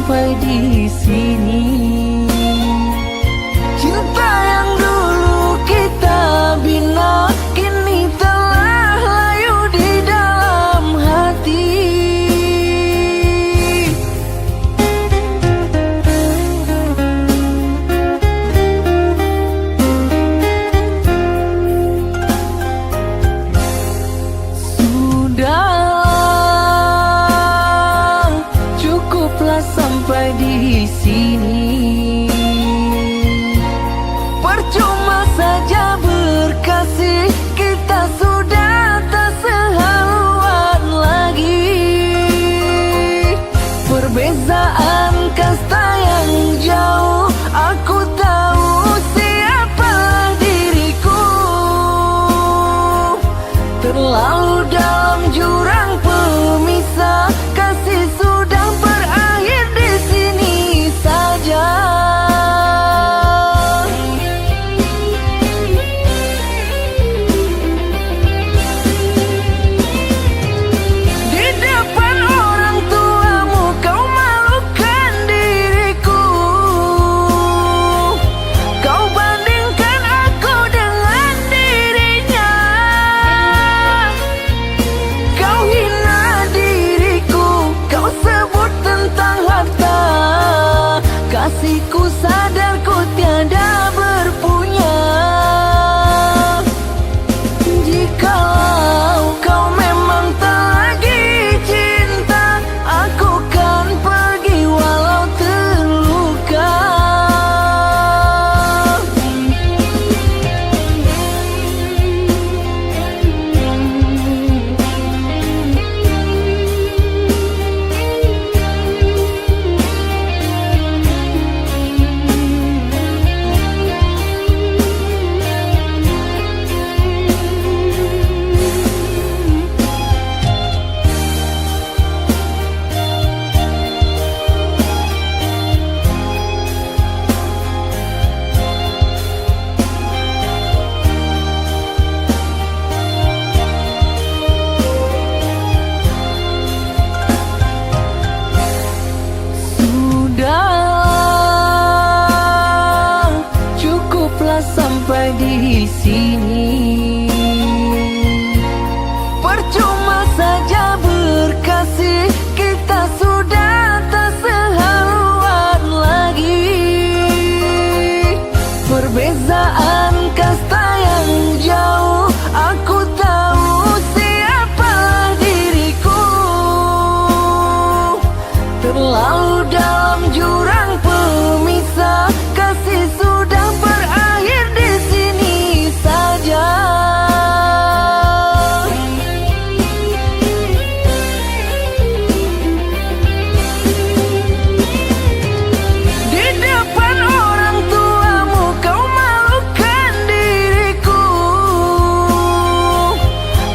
sampai di sini. Cinta yang dulu kita bina kini telah layu di dalam hati. Sudahlah, cukuplah sampai di sini. Percuma saja berkasih, kita sudah tak sehaluan lagi. Perbezaan kasta yang jauh, aku tahu siapa diriku. Terlalu dalam jurang pemisah, kasih sudah berakhir di sini saja. Di depan orang tuamu kau malukan diriku. Kau bandingkan aku dengan dirinya. Kau hina diriku, kau sebut tentang harta. Kasihku sadar ku tiada berpunya. Jikalau kau memang tak lagi cinta, aku kan pergi walau terluka. Sudahlah, cukuplah sampai di sini. Percuma saja berkasih, kita sudah tak sehaluan lagi. Perbezaan kasta yang jauh, aku tahu siapa diriku. Terlalu dalam jurang pemisah, kasih sudah berakhir di sini saja. Di depan orang tuamu kau malukan diriku.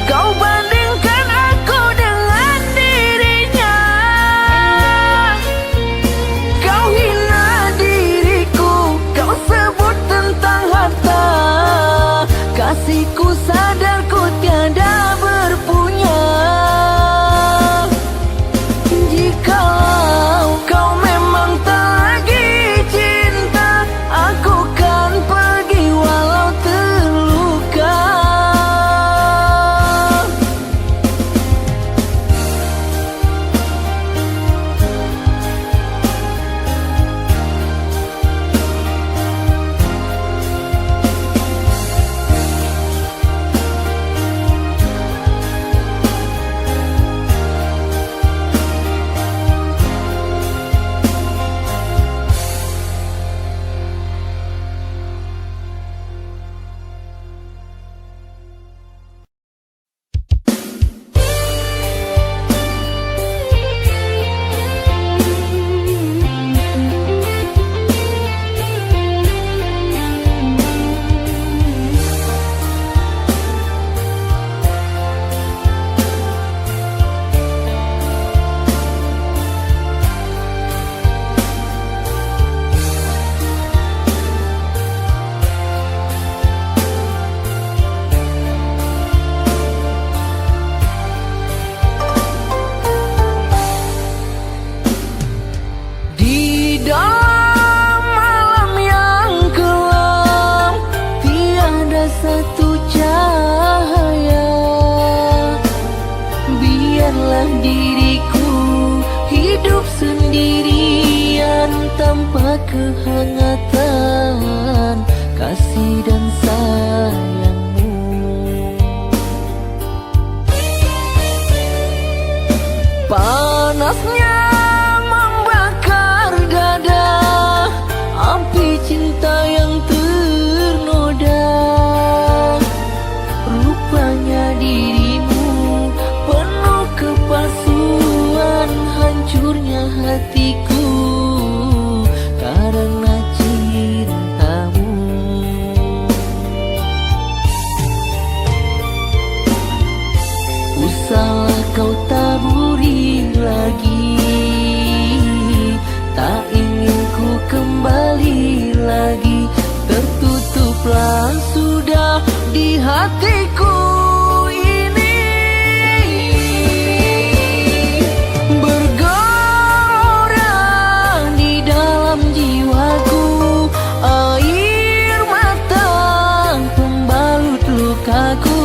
Kau bandingkan aku dengan dirinya. sendirian tanpa kehangatan kasih dan sayangmu. Panasnya membakar dada, api cinta yang ternoda. Rupanya dirimu penuh kepalsuan, hancurnya hatiku karena cintamu. Usahlah kau taburi lagi, tak ingin ku kembali lagi. Tertutuplah sudah di hatiku ini. Bergelora di dalam jiwaku air mata pembalut lukaku.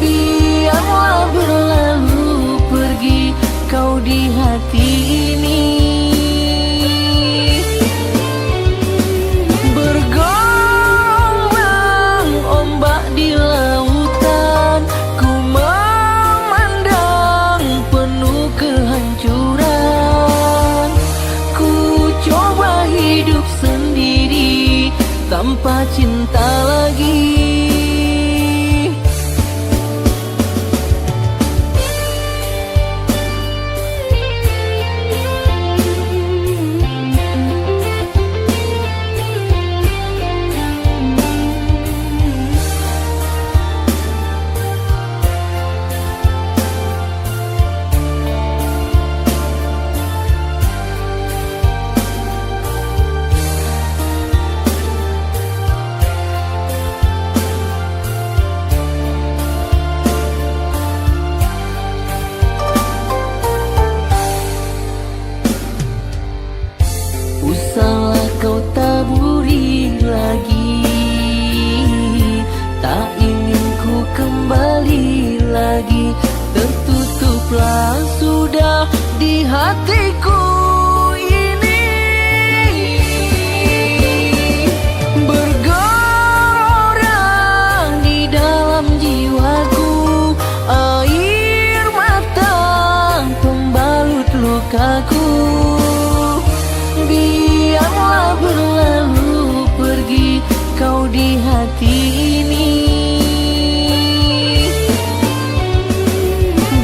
Biarlah berlalu pergi kau di hati ini. Bergombang ombak di lautan, ku memandang penuh kehancuran. Ku coba hidup sendiri tanpa cinta lagi. Usahlah kau taburi lagi, tak ingin ku kembali lagi. Tertutuplah sudah di hatiku ini. Bergelora di dalam jiwaku air mata pembalut lukaku. Biarlah berlalu pergi kau di hati ini.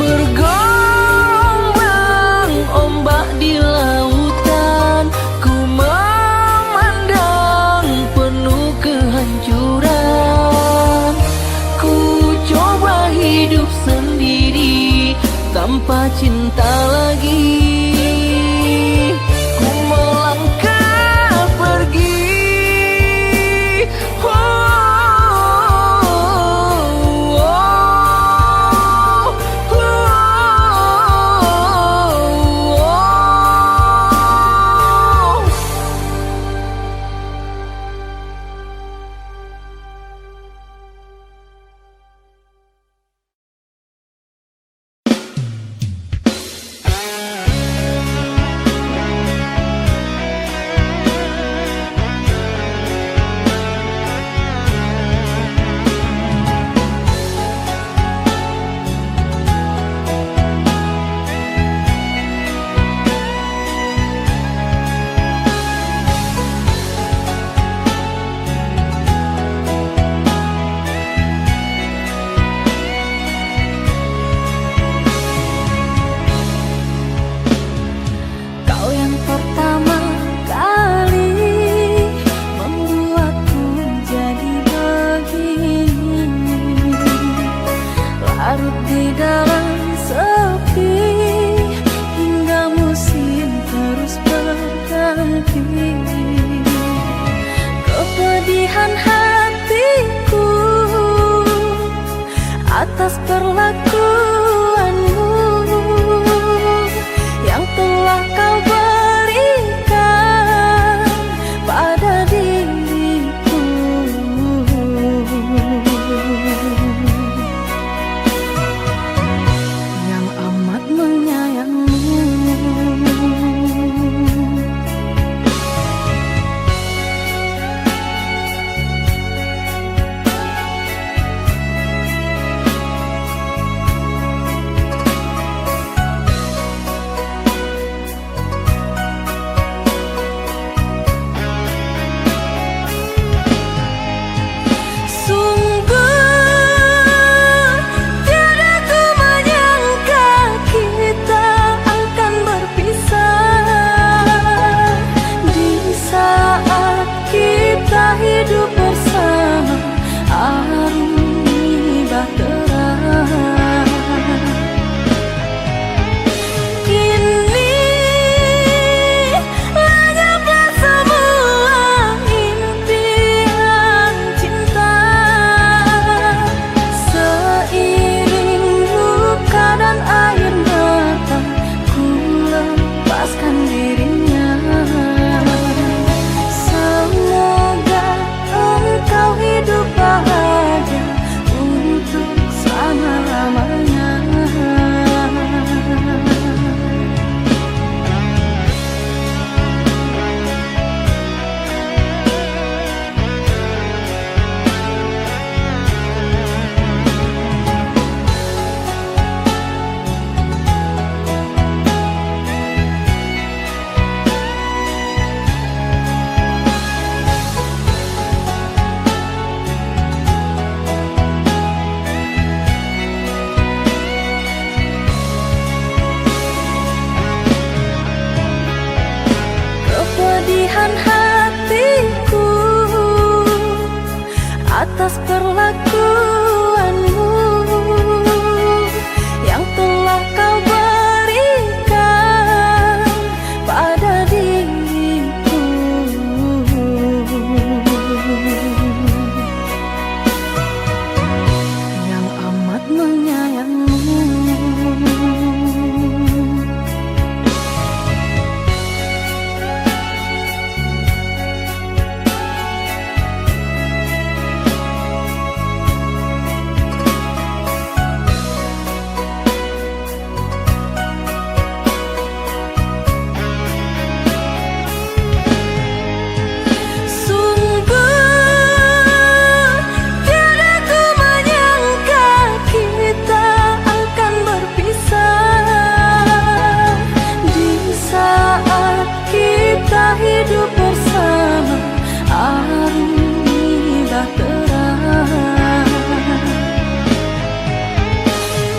Bergombang ombak di lautan, ku memandang penuh kehancuran. Ku coba hidup sendiri tanpa cinta lagi. atas perlakuanmu yang telah kau berikan pada diriku. Yang amat menyayangmu. Hidup bersama hari terang.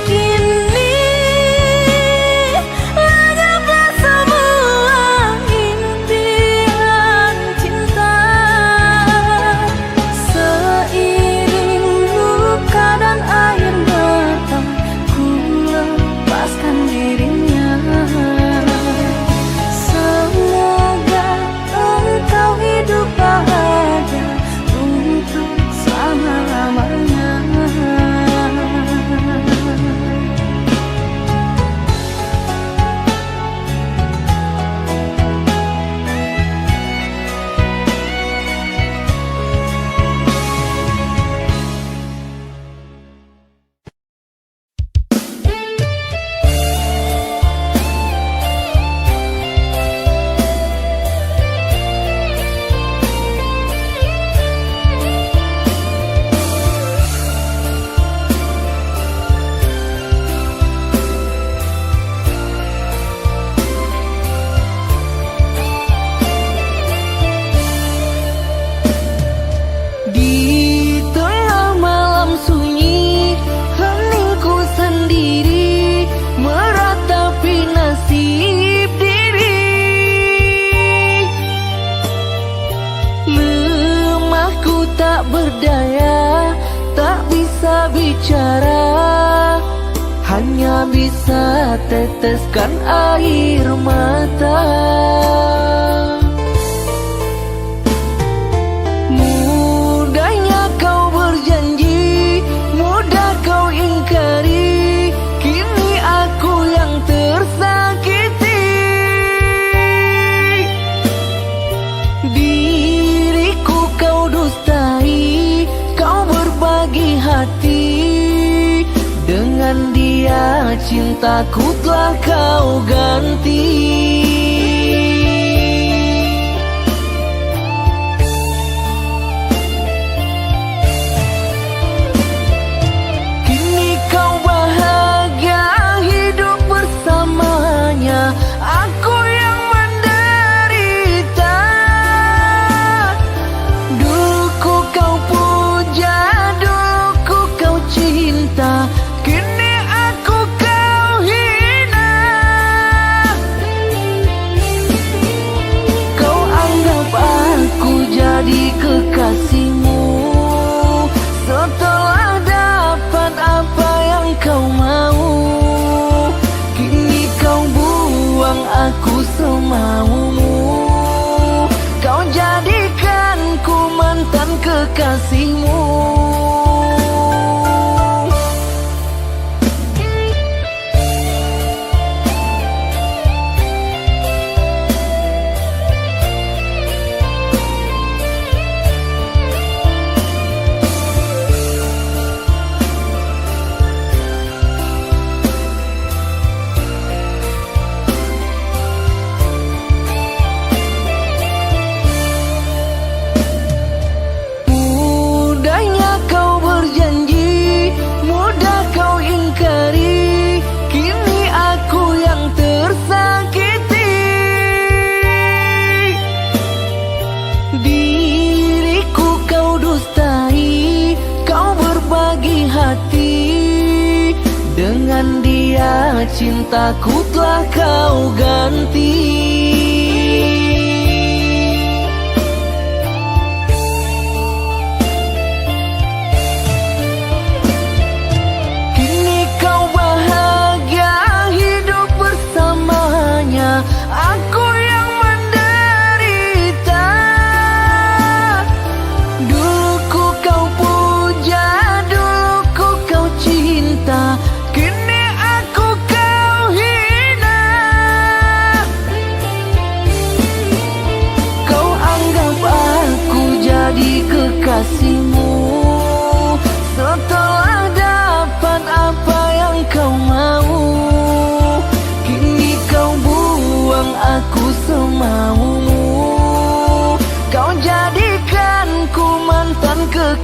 Kini lenyaplah semua impian cinta. Seiring luka dan air mata, ku lepaskan dirinya. Kau hidup bahagia untuk selama-lamanya. Berdaya, tak bisa bicara, hanya bisa teteskan air mata. Mudahnya kau berjanji, mudah kau ingkari, kini aku yang tersakiti. Diriku kau dustai, kau berbagi hati. Dengan dia cintaku telah kau ganti. Kini kau bahagia hidup bersamanya, aku yang menderita. Dulu kau puja, dulu kau cinta, kini aku kau hina. Kau anggap aku jadi kekasihmu, setelah dapat apa yang kau mau. Kini kau buang aku semaumu, kau jadikan ku mantan kekasihmu. Dengan dia cintaku telah kau ganti.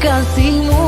kasihmu.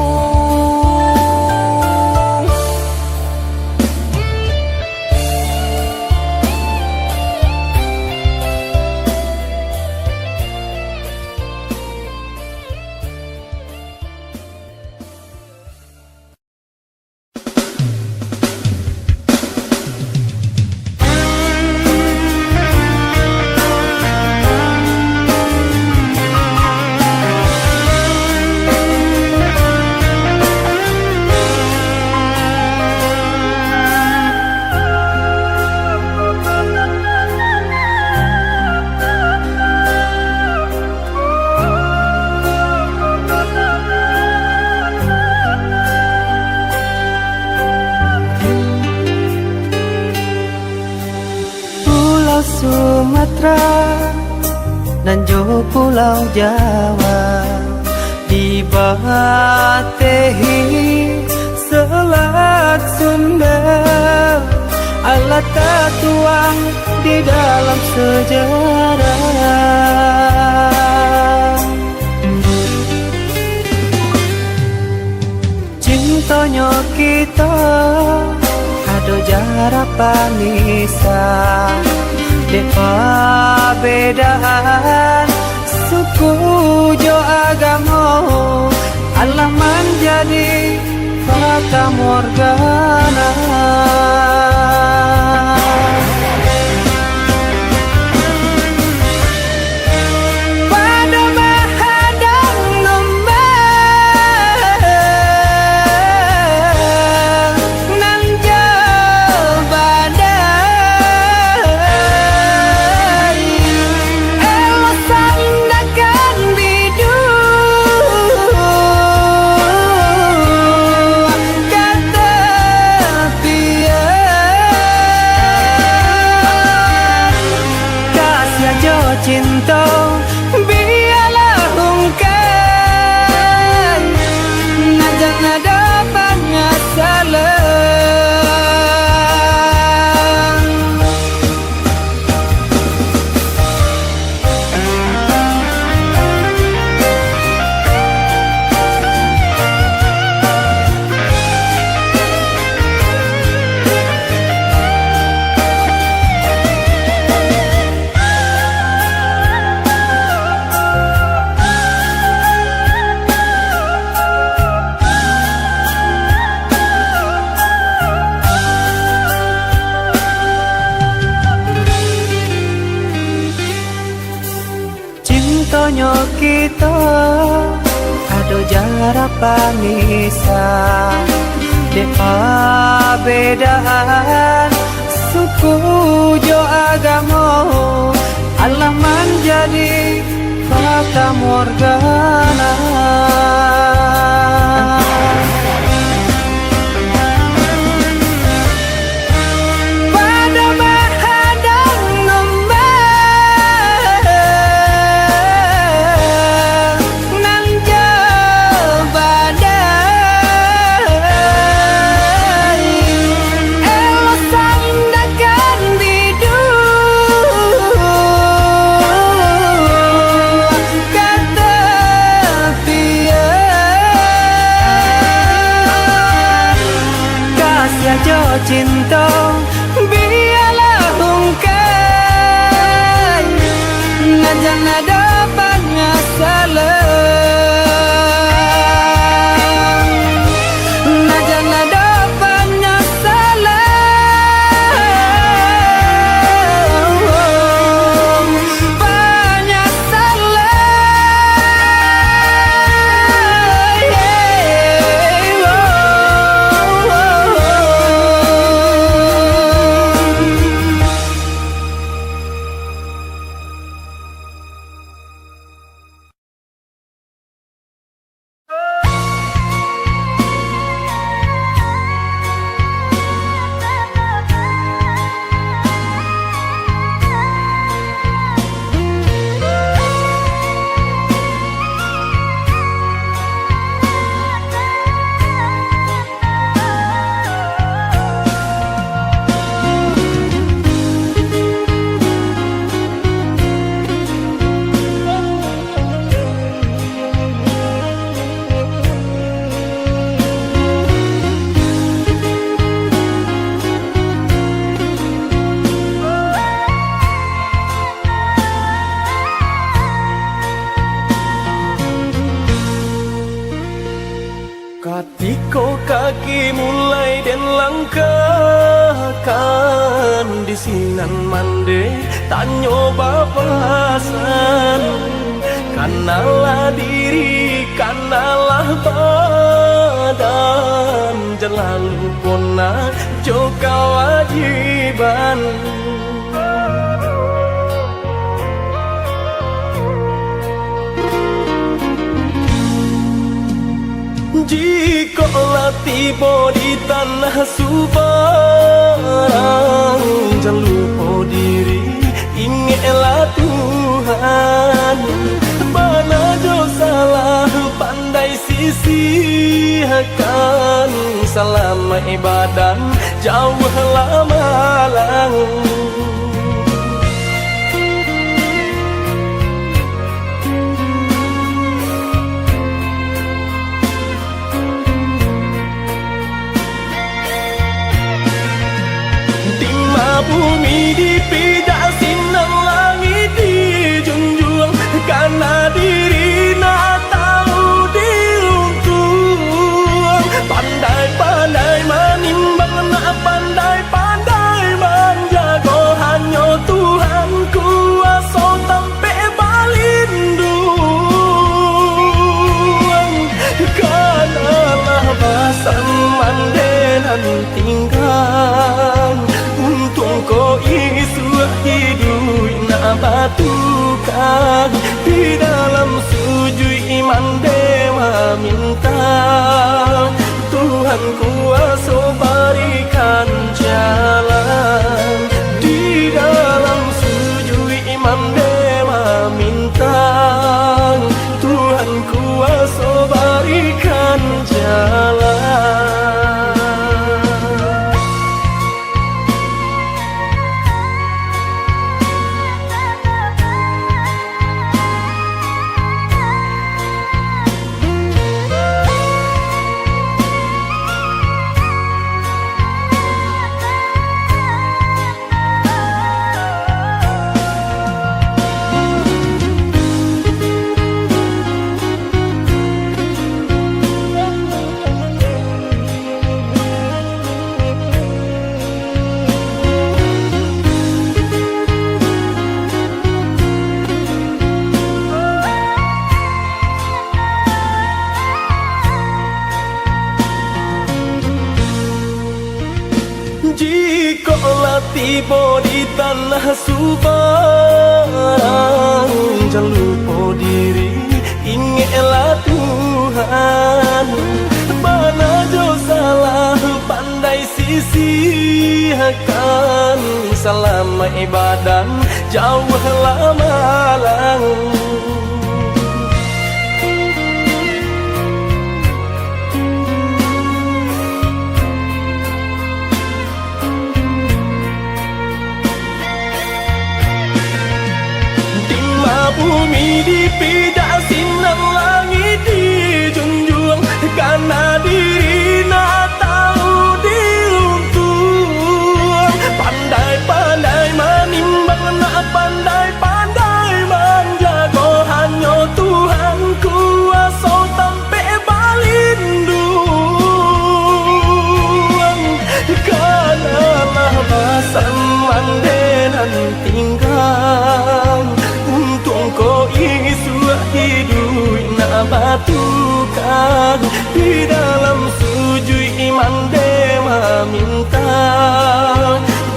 Sumatera dan juga Pulau Jawa dibatehi Selat Sunda, alat tertuang di dalam sejarah. Cintanya kita ada jarak panisan, bedaan suku jo agama, Allah menjadi fata morgana. Pada menghadang nombor nan jauh badai, elok sandakan bidu kata pian. Kasih aja cinta biarlah ungkai, najan ada banyak salah. Cintanya kita ada jarak panisan, bedaan suku jo agama, Allah menjadi fata morgana. Pada menghadang nombor nan jauh badai, elok sandakan bidu kata pian. Kasih aja cinta biarlah ungkai, najan ada banyak salah, najan ada banyak salah, banyak salah. tak nyoba pasan. Kanalah diri, kanalah badan, jangan lupa jo kewajiban. Jikalau tiba di tanah Subang, jangan lupa diri, ingatlah Tuhan. Mana jo salah pandai sisihkan, selama ibadah jauhlah malang. Bumi dipijak sinar langit dijunjung, karena diri nak tahu diruntung. Pandai-pandai menimbang, nak pandai-pandai menjaga, hanya Tuhan kuasa sampai balindung. Kanalah basan mandenan tinggal, ko isu hidup nak batukan di dalam sujud iman dewa minta Tuhan kuasa berikan jalan. Di dalam sujud iman dewa minta Tuhan kuasa berikan jalan. Jikalau tiba di tanah Subang, jangan lupa diri, ingatlah Tuhan. Mana jo salah pandai sisihkan, selama ibadah jauhlah malang. Bumi dipijak sinar langit dijunjung, karena diri nak tahu diruntung. Pandai-pandai menimbang, nak pandai-pandai menjaga, hanya Tuhan kuasa sampai balindung. Kanalah basan mandenan tinggal, ko isu hidup nak batukan di dalam sujud iman dewa minta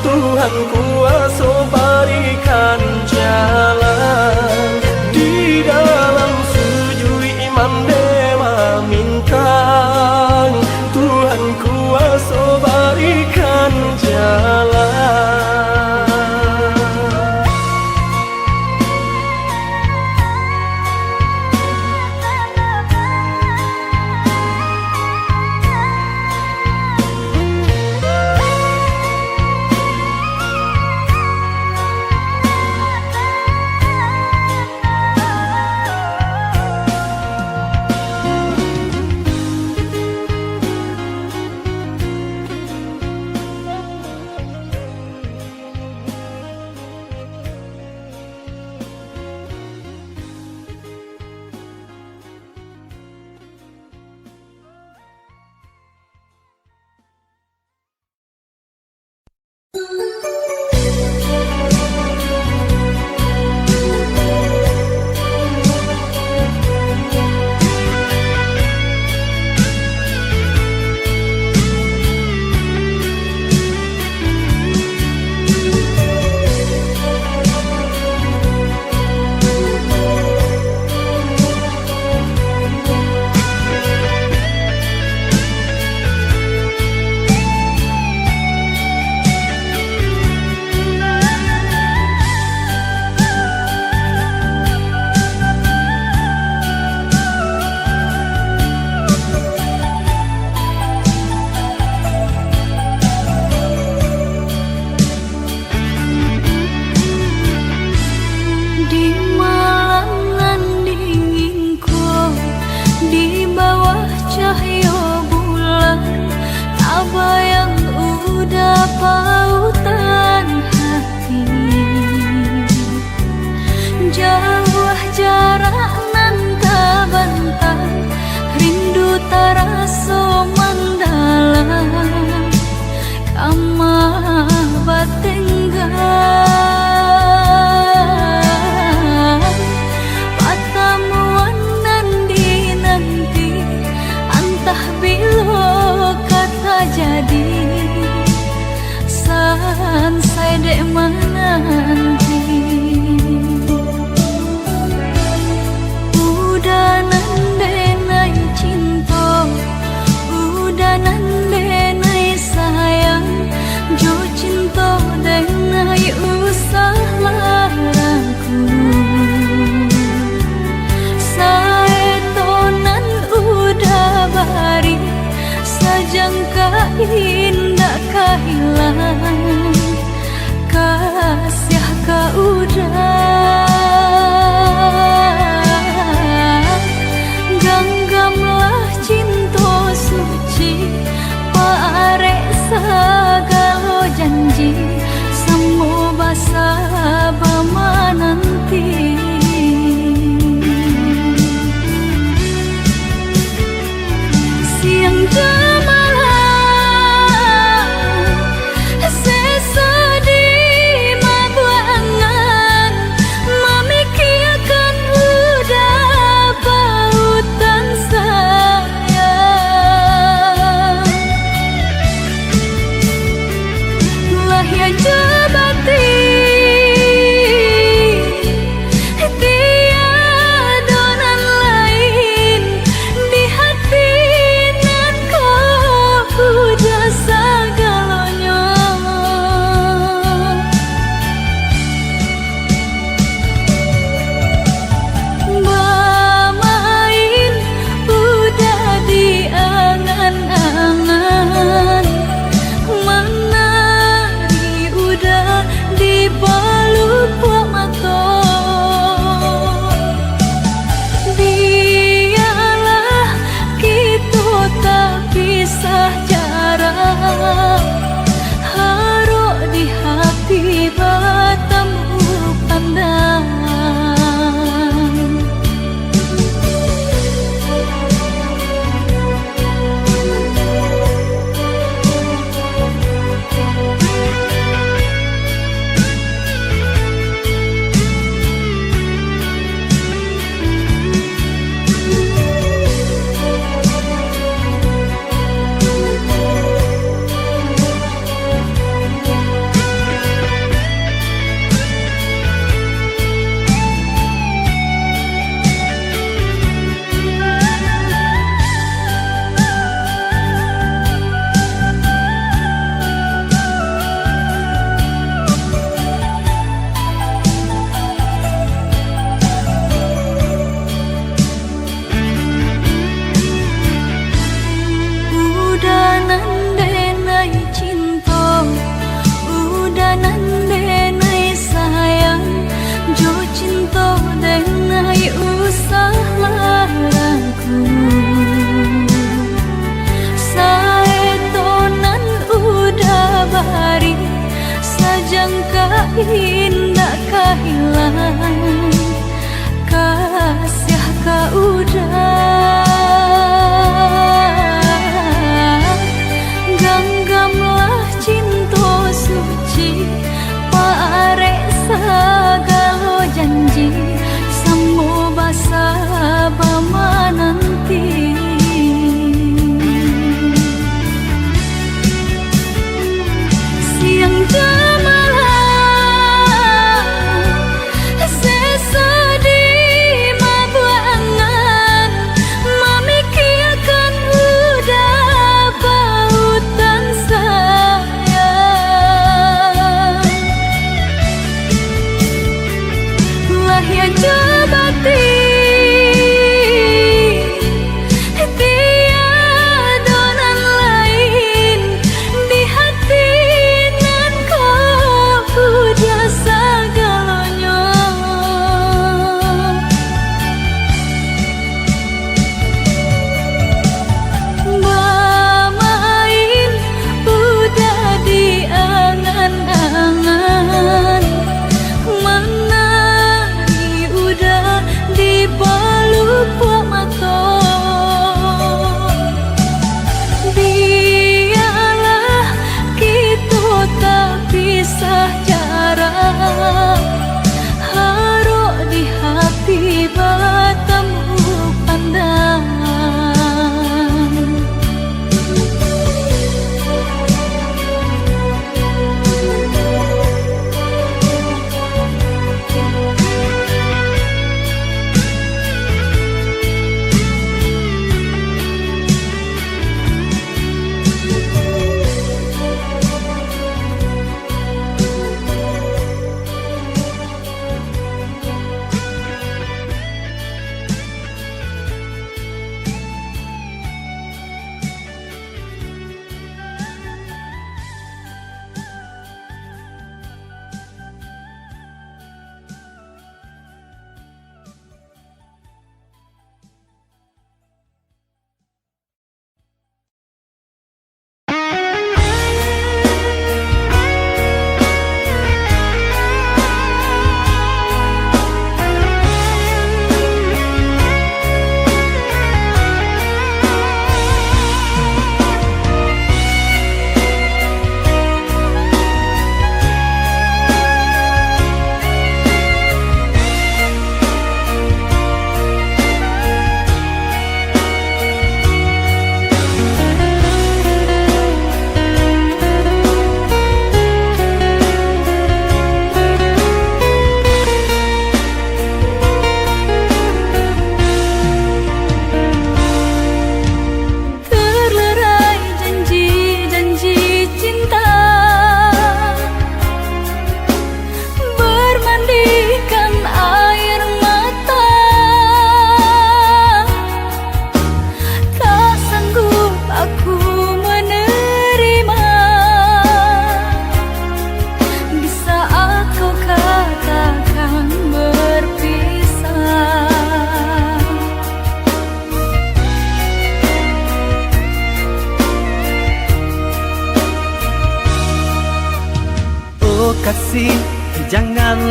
Tuhan kuasa berikan jalan. Di dalam sujud iman dewa minta Tuhan kuasa berikan jalan.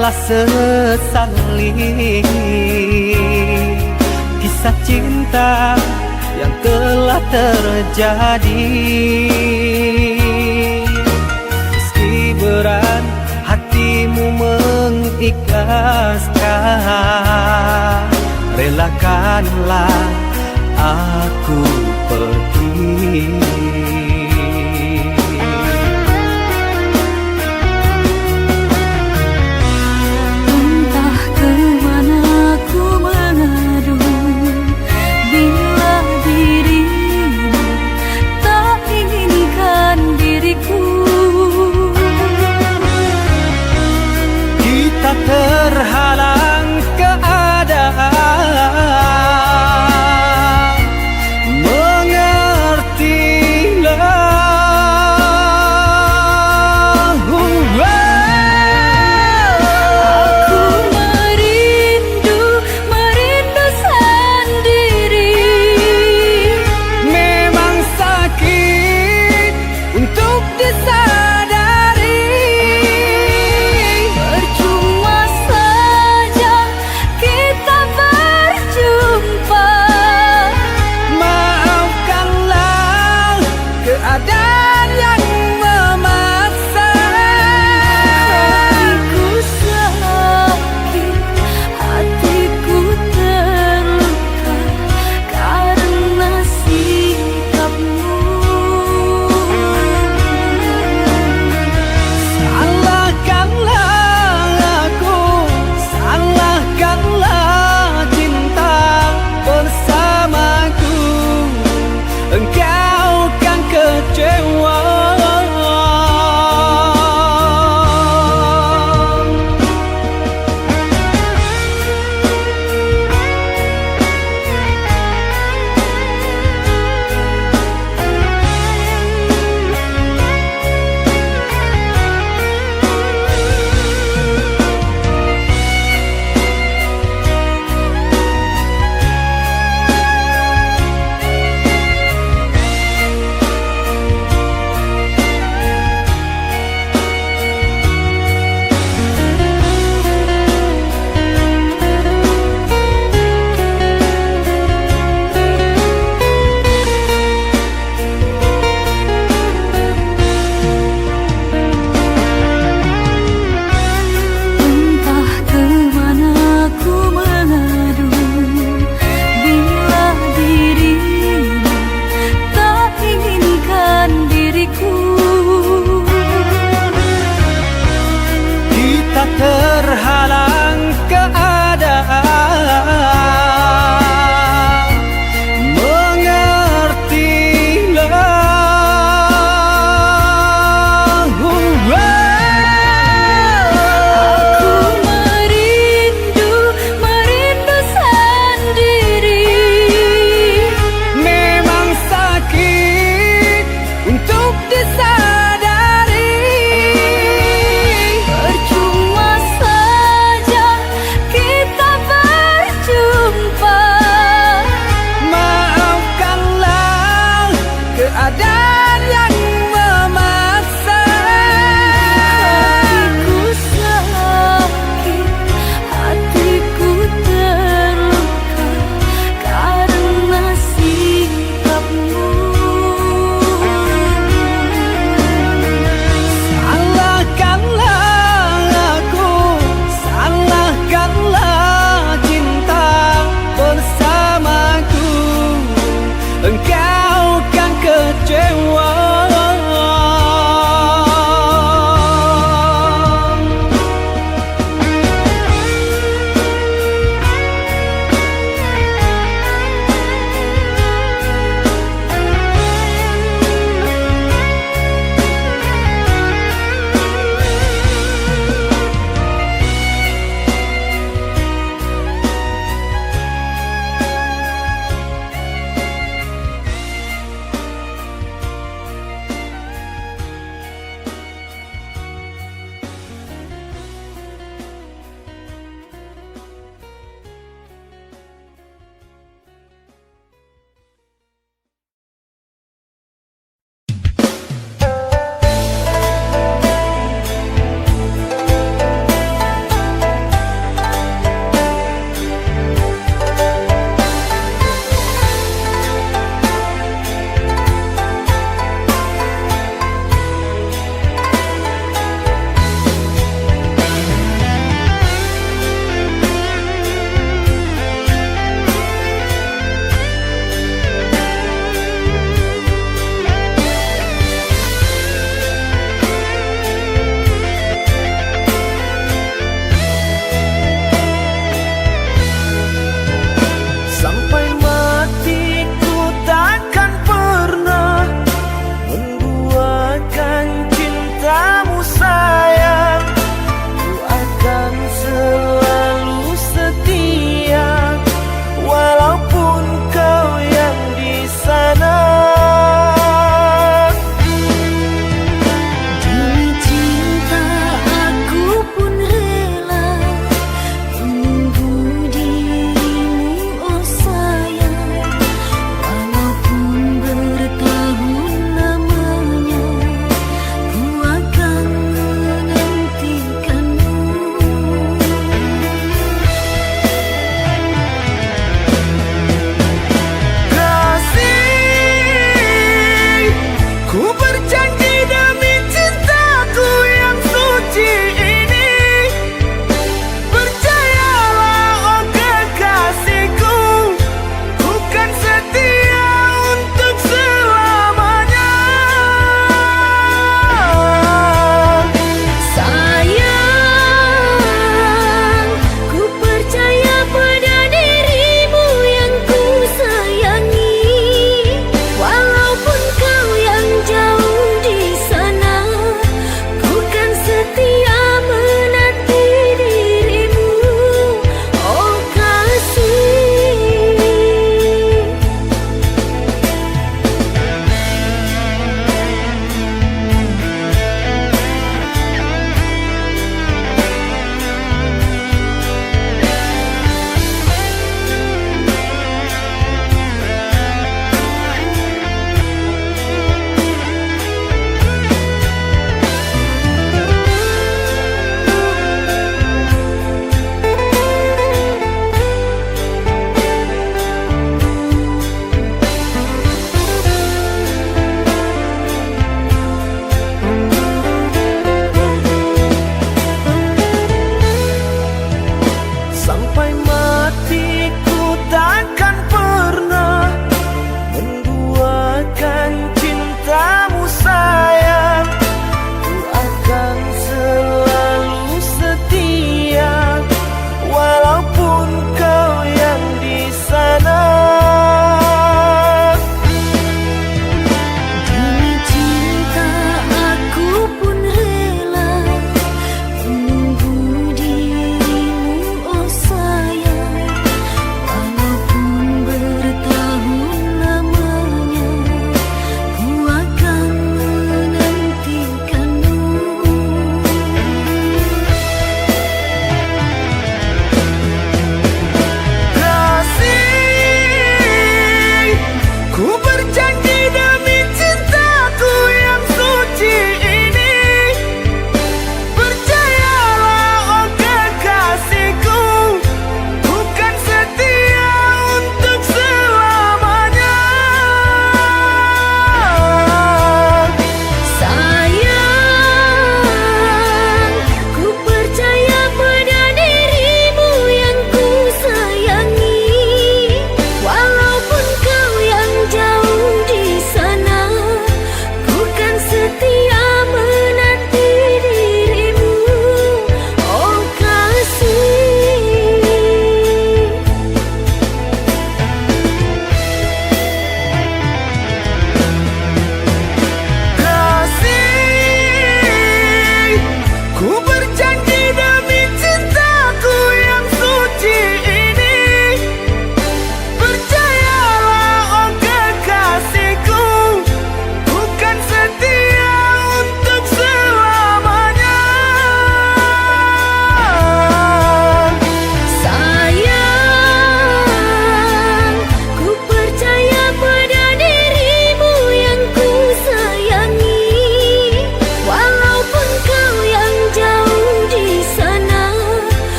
telah sesali kisah cinta yang telah terjadi. Meski berat hatimu mengikhlaskan, relakanlah aku pergi. Entah kemana ku mengadu bila dirimu tak inginkan diriku. Kita terhalang keadaan, mengertilah. Aku merindu sendiri. Memang sakit untuk disadari. Percuma saja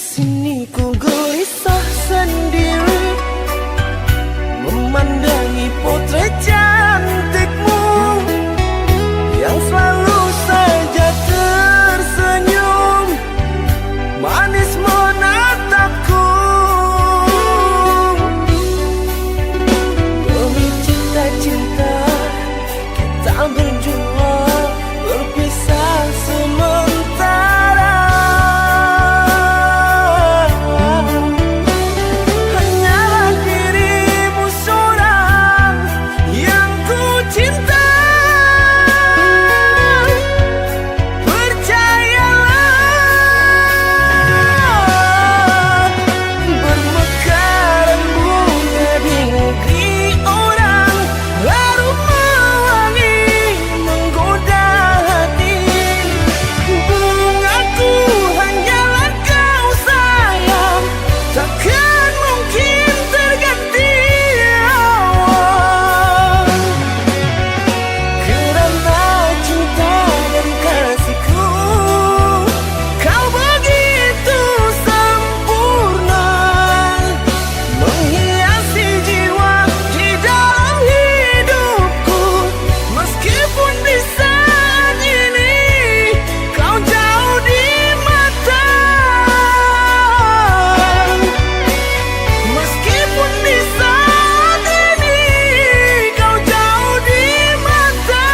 sini ku gelisah sendiri, memandangi potret cantikmu yang selalu saja tersenyum, manis menatapku. Demi cinta-cinta kita berjuang, berpisah sementara. Hanyalah dirimu seorang yang ku cinta. Percayalah, bermekaran bunga di negeri orang, aroma wangi menggoda hati. Bungaku hanyalah kau sayang, takkan mungkin terganti. Kerana cinta dan kasihku, kau begitu sempurna, menghiasi jiwa di dalam hidupku. Meskipun di saat ini kau jauh di mata, meskipun di saat ini kau jauh di mata.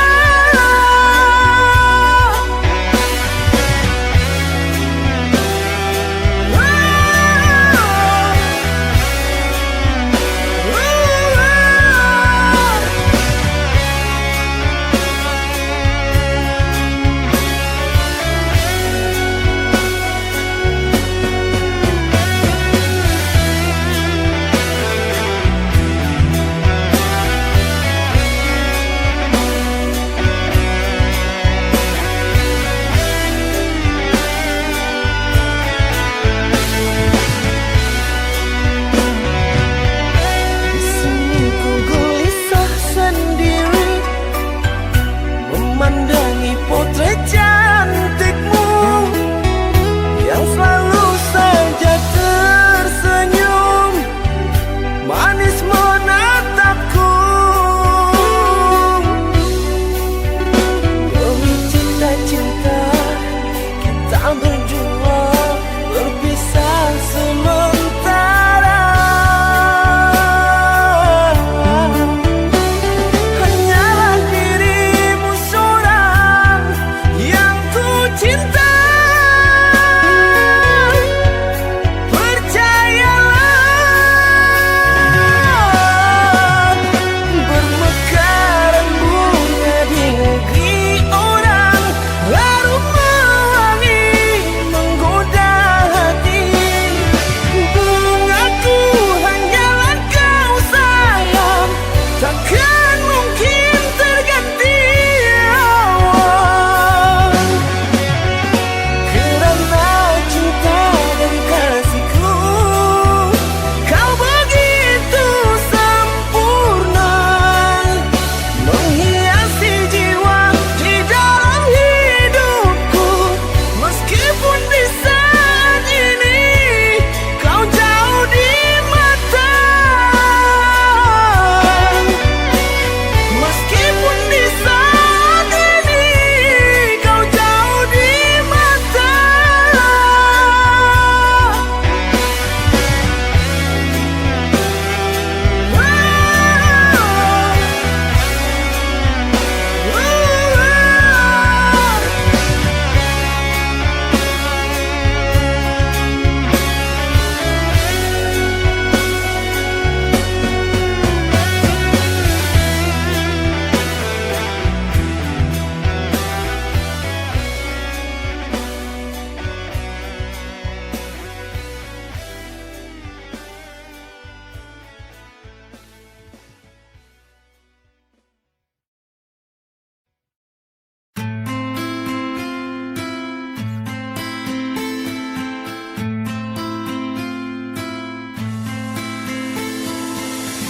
Di sini ku gelisah sendiri, memandangi potret cantikmu yang selalu saja tersenyum, manis menatapku. Demi cinta-cinta kita berjuang, berpisah sementara. Hanyalah dirimu seorang yang ku cinta. Percayalah, bermekaran bunga di negeri orang, aroma wangi menggoda hati. Bungaku hanyalah kau sayang, takkan mungkin terganti. Kerana cinta dan kasihku, kau begitu sempurna, menghiasi jiwa di dalam hidupku. Meskipun di saat ini kau jauh di mata, meskipun di saat ini kau jauh di mata.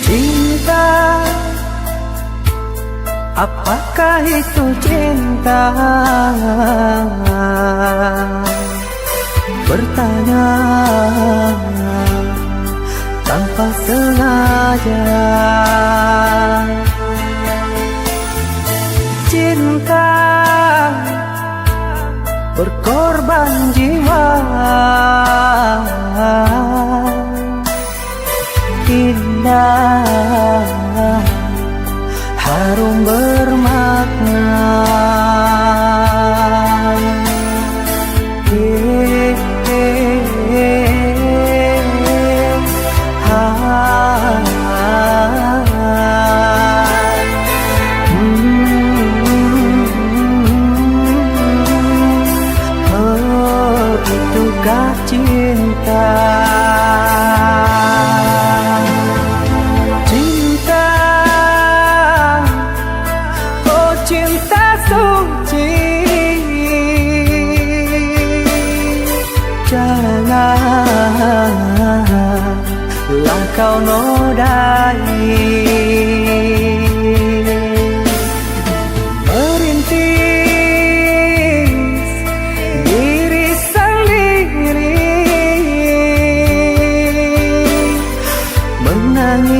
Cinta, apakah itu cinta? bertanya tanpa sengaja. Cinta berkorban jiwa, indah harum bermakna. Itukah cinta? Cinta, oh cinta suci, janganlah kau nodai.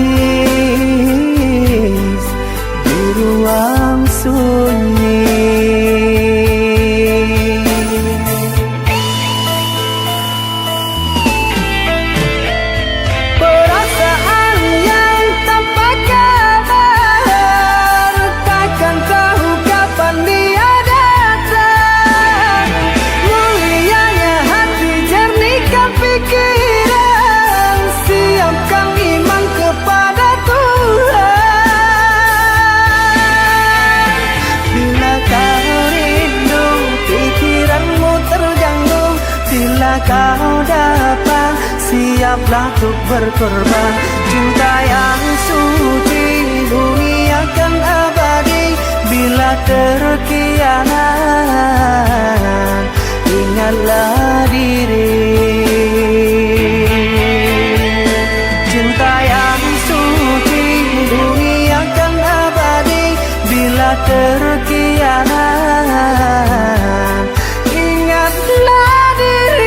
Menangis di ruang sunyi. Perasaan yang tanpa kabar, takkan tahu kapan dia datang. Mulianya hati, jernihkan pikiran, siapkan iman kepada Tuhan. Bila kau rindu, pikiranmu terganggu, bila kau dapat, siaplah untuk berkorban. Cinta yang suci, dunia kan abadi. Bila terkianat, ingatlah diri. Cinta yang suci, dunia kan abadi. Bila terkianat, ingatlah diri.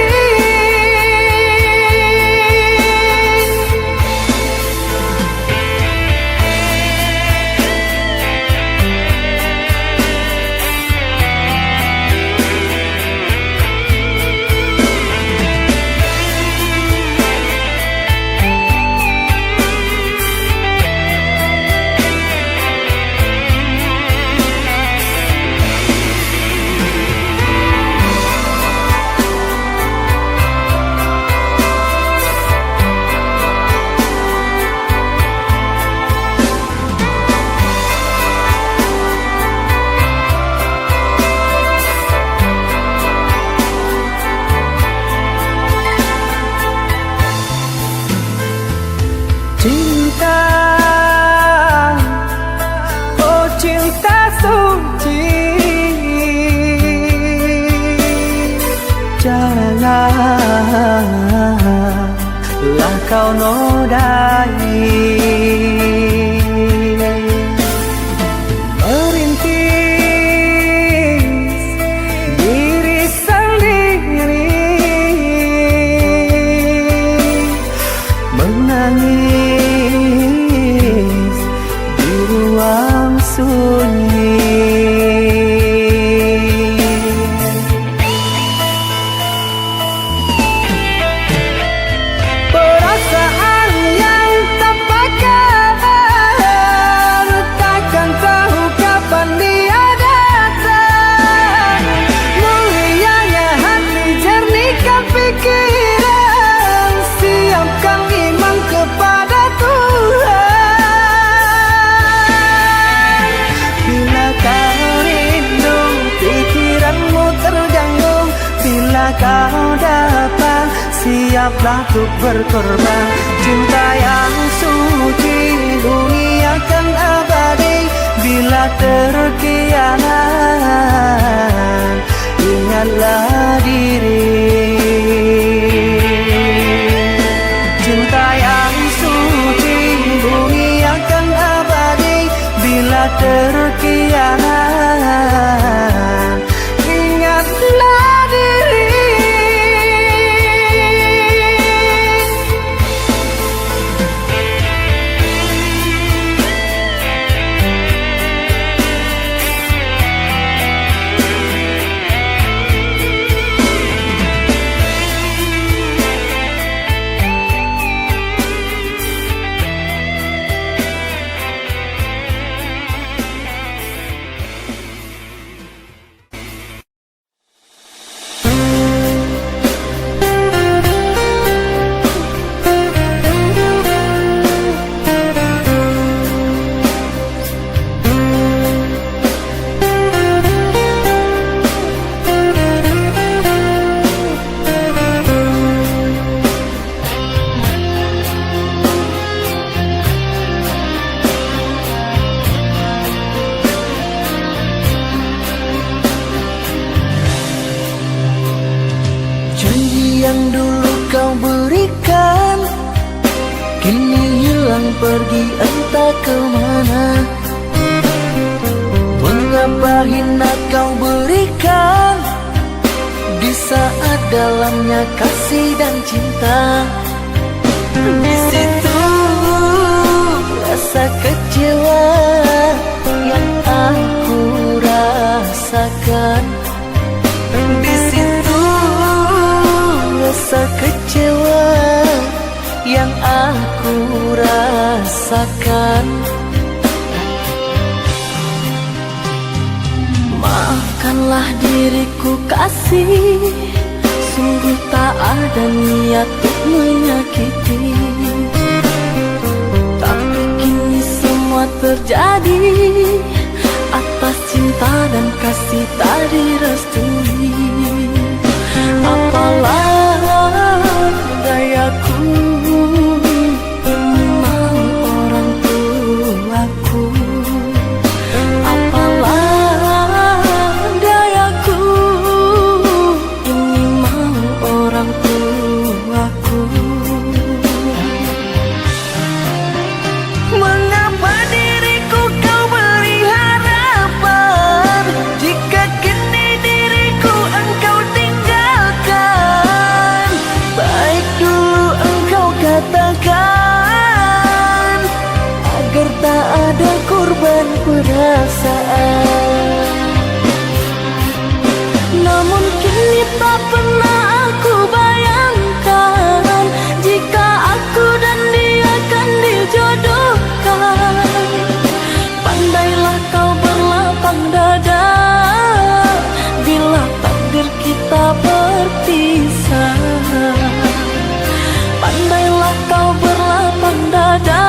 Cinta, oh cinta suci, janganlah kau nodai. Merintis diri sendiri, menangis di ruang sunyi. Perasaan yang tanpa kabar, takkan tahu kapan dia datang. Mulianya hati, jernihkan pikiran, siapkan iman kepada Tuhan. Bila kau rindu, pikiranmu terganggu, bila kau dapat, siaplah untuk berkorban. Cinta yang suci, dunia kan abadi. Bila terkianat, ingatlah diri. Cinta yang suci, dunia kan abadi. Bila terkianat, ingatlah diri. pergi entah kemana. Mengapa hina kau berikan di saat dalamnya kasih dan cinta. Di situ rasa kecewa yang aku rasakan. Di situ rasa kecewa yang aku rasakan. Maafkanlah diriku kasih, sungguh tak ada niat untuk menyakiti. Tapi kini semua terjadi atas cinta dan kasih tak direstui. Apalah dayaku memang orang tuaku. Apalah dayaku ini mau orang tuaku. Mengapa diriku kau beri harapan jika kini diriku engkau tinggalkan? Baik dulu engkau katakan agar tak ada korban perasaan. Namun kini tak pernah aku bayangkan jika aku dan dia akan dijodohkan. Pandailah kau berlapang dada bila takdir kita berpisah. Pandailah kau berlapang dada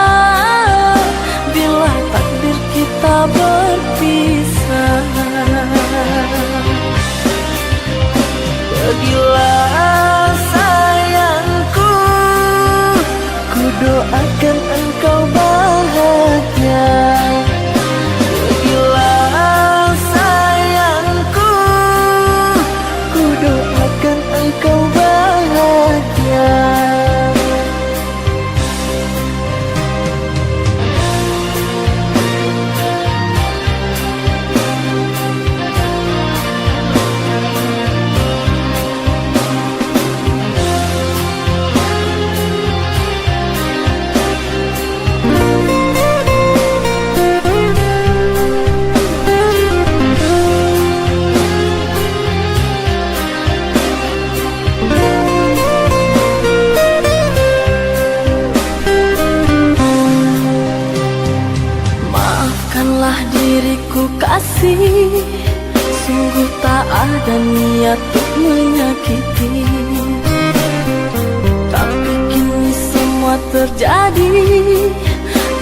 bila takdir kita berpisah. Pergilah sayangku, ku doakan engkau bahagia. Pergilah sayangku, ku doakan engkau bahagia. Maafkanlah diriku kasih, sungguh tak ada niat untuk menyakiti. Tapi kini semua terjadi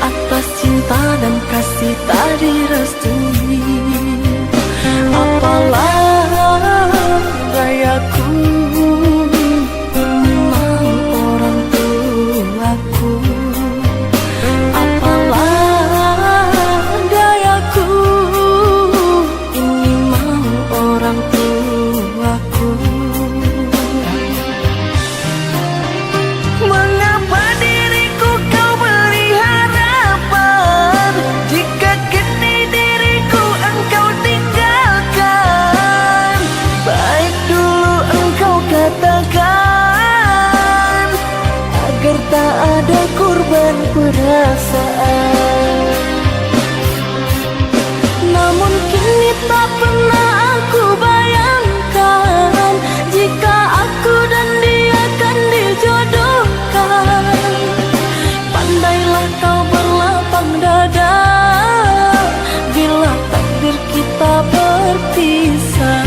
atas cinta dan kasih tak direstui. Apalah dayaku memang orang tuaku. Apalah dayaku ini mau orang tuaku. Mengapa diriku kau beri harapan jika kini diriku engkau tinggalkan? Baik dulu engkau katakan agar tak ada korban perasaan. Namun kini tak pernah aku bayangkan jika aku dan dia akan dijodohkan. Pandailah kau berlapang dada bila takdir kita berpisah.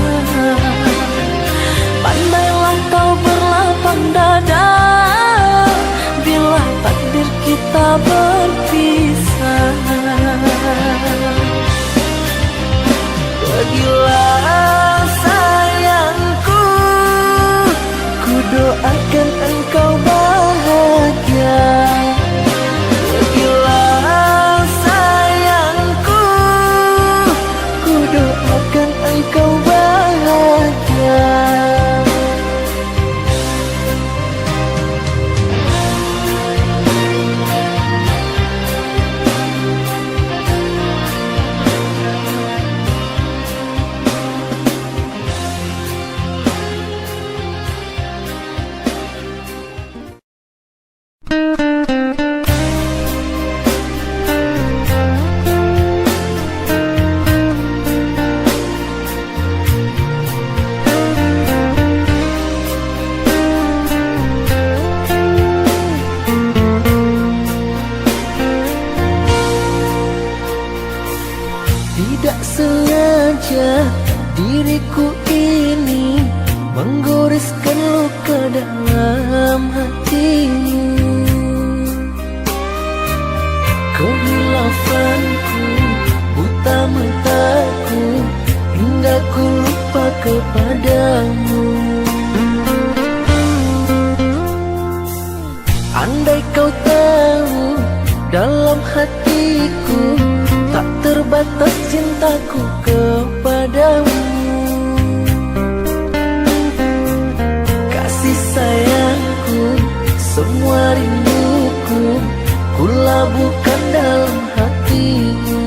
Pandailah kau berlapang dada bila takdir kita berpisah. Tidak sengaja diriku ini menggoreskan luka dalam hatimu. Kehilafanku, buta mataku, hingga ku lupa kepadamu. Andai kau tahu dalam hatiku tak terbatas cintaku kepadamu. Kasih sayangku, semua rinduku, ku labuhkan dalam hatimu.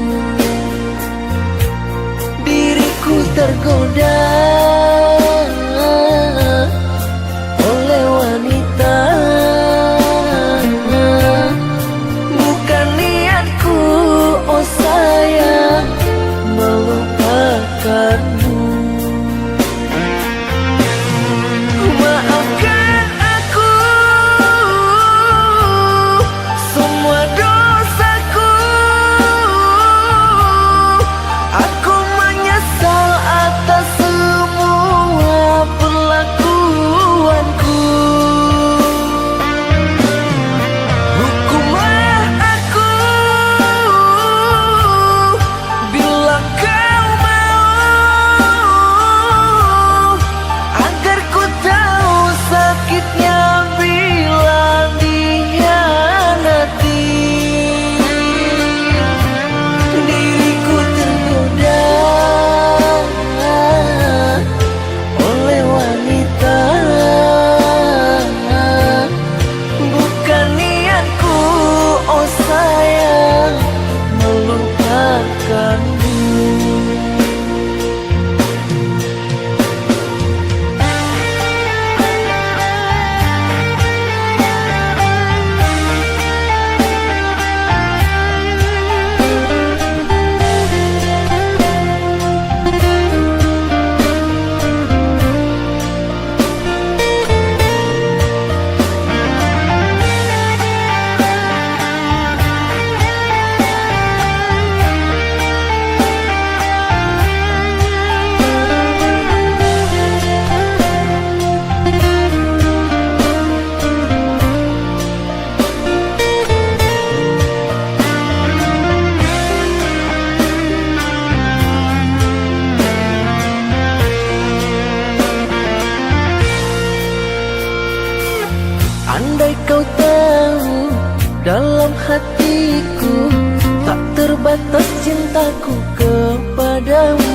Diriku tergoda oleh wanita. Bukan niatku, oh sayang, melupakanmu. Maafkan aku semua dosaku. Aku menyesal atas semua perlakuanku. Hukumlah aku bila kau mau, agar ku tahu sakitnya bila dikhianati. Diriku tergoda oleh wanita. Bukan niatku, oh sayang, melupakanmu. Andai kau tahu dalam hatiku tak terbatas cintaku kepadamu.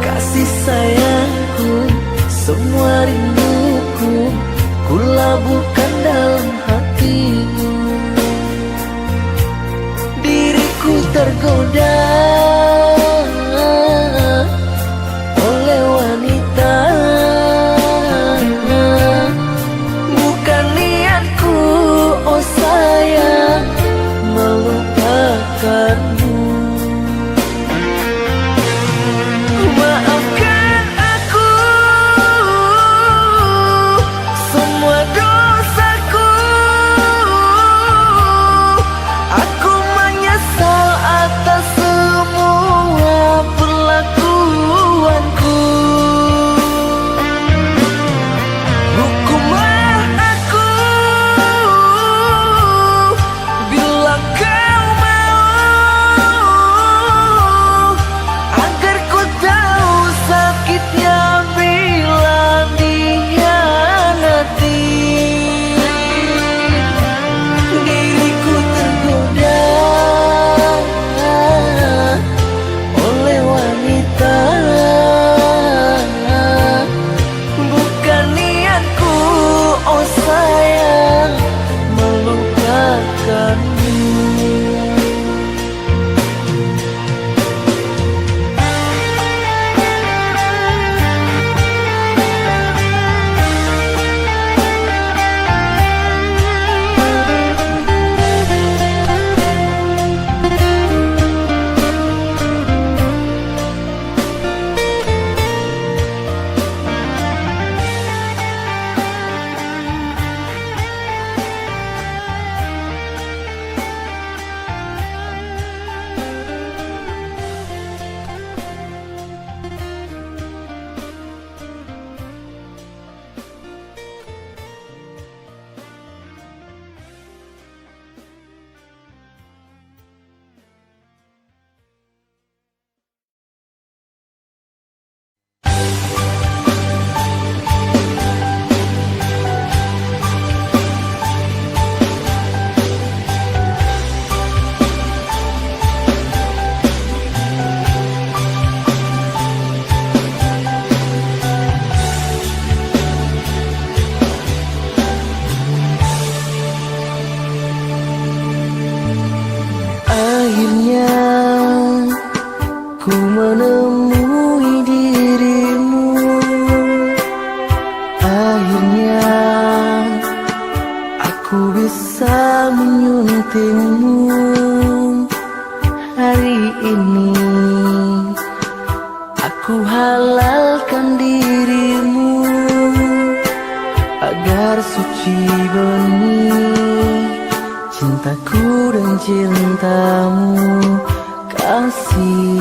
Kasih sayangku, semua rinduku, ku labuhkan dalam hatimu. Diriku tergoda oleh wanita. Bukan niatku, oh sayang, melupakanmu. Maafkan aku semua dosaku. Aku menyesal atas pentingmu hari ini. Aku halalkan dirimu agar suci benih cintaku dan cintamu, kasih.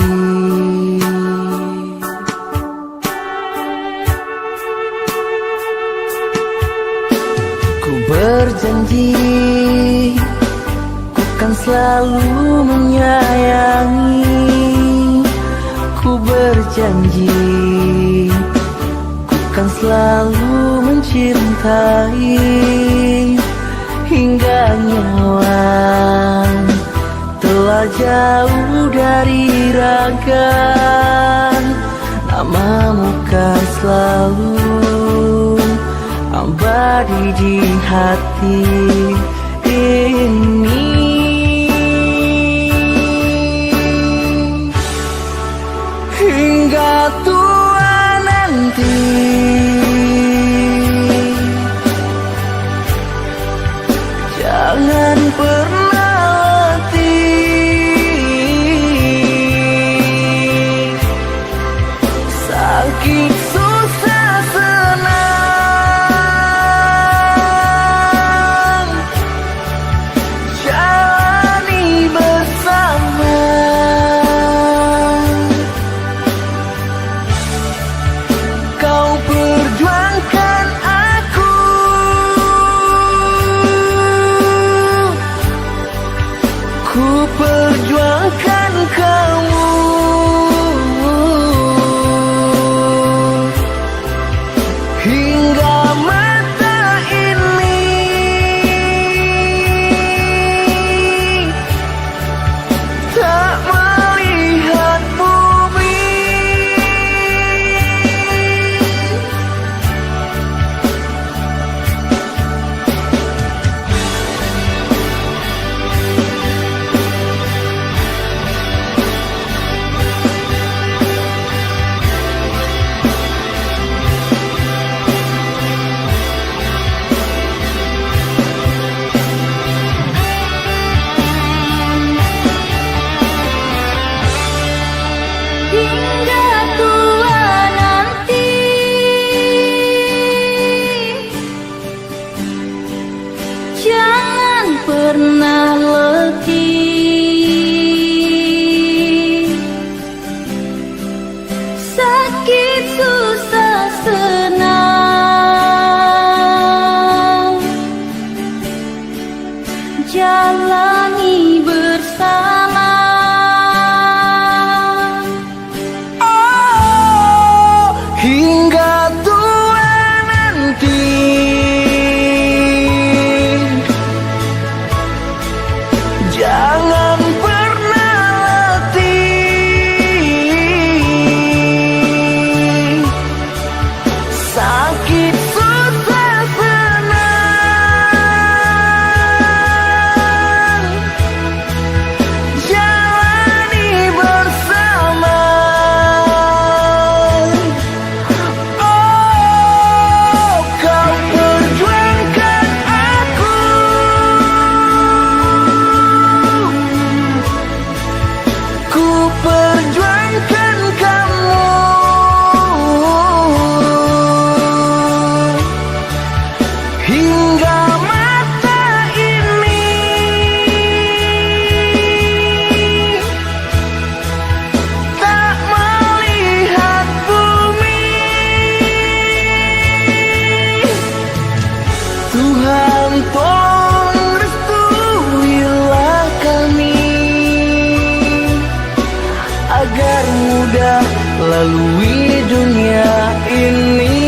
Ku berjanji ku kan selalu menyayangi. Ku berjanji ku kan selalu mencintai hingga nyawa telah jauh dari raga. Namamu kan selalu abadi di hati ini. Hingga tua nanti jangan pernah letih, sakit susah senang jalani bersama. Kau perjuangkan aku, ku perjuangkan kamu. Hingga mata ini tak melihat bumi. Hingga tua nanti jangan pernah letih, sakit susah senang jalani bersama. Hingga tua nanti jangan pernah letih, sakit susah senang jalani bersama. Kau perjuangkan aku, ku perjuangkan kamu. Hingga mata ini tak melihat bumi. Tuhan tolong restuilah kami agar mudah lalui dunia ini.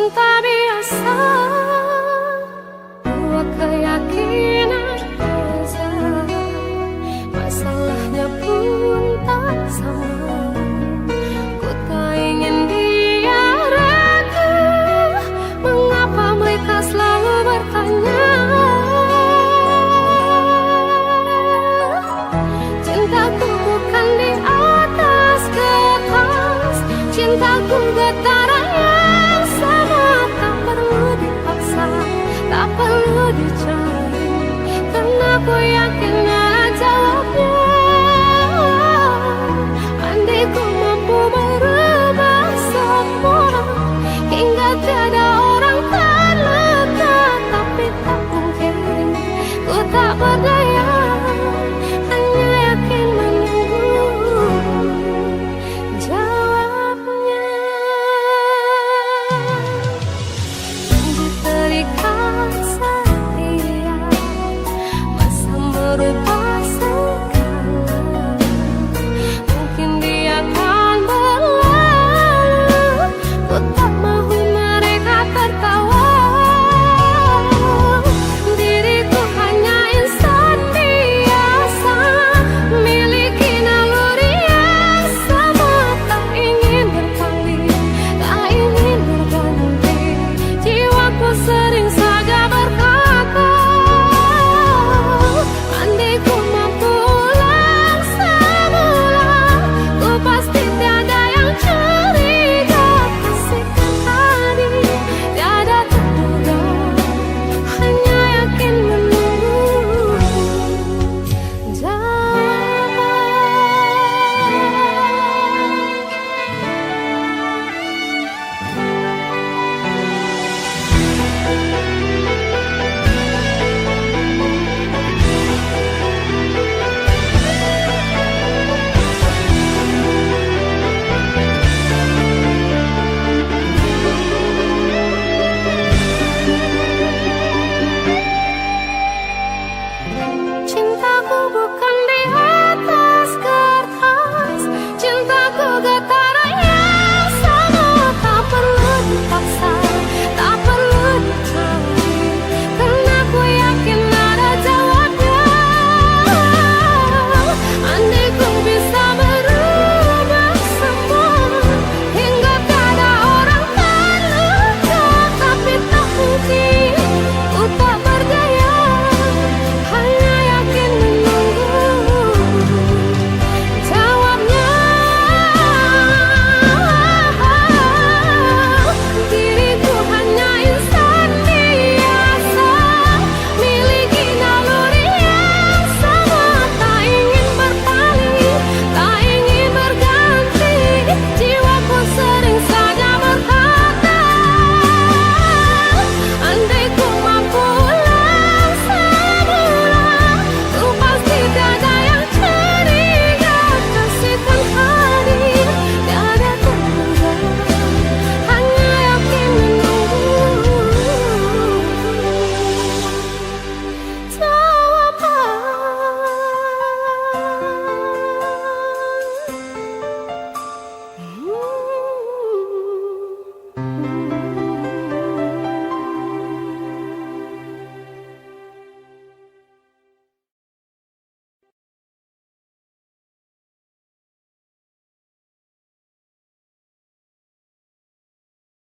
cinta biasa, dua keyakinan beza, masalahnya pun tak sama. Ku tak ingin dia rela, mengapa mereka selalu bertanya. Cintaku bukan di atas kertas, cintaku getaran yang sama. Tak perlu dipaksa, tak perlu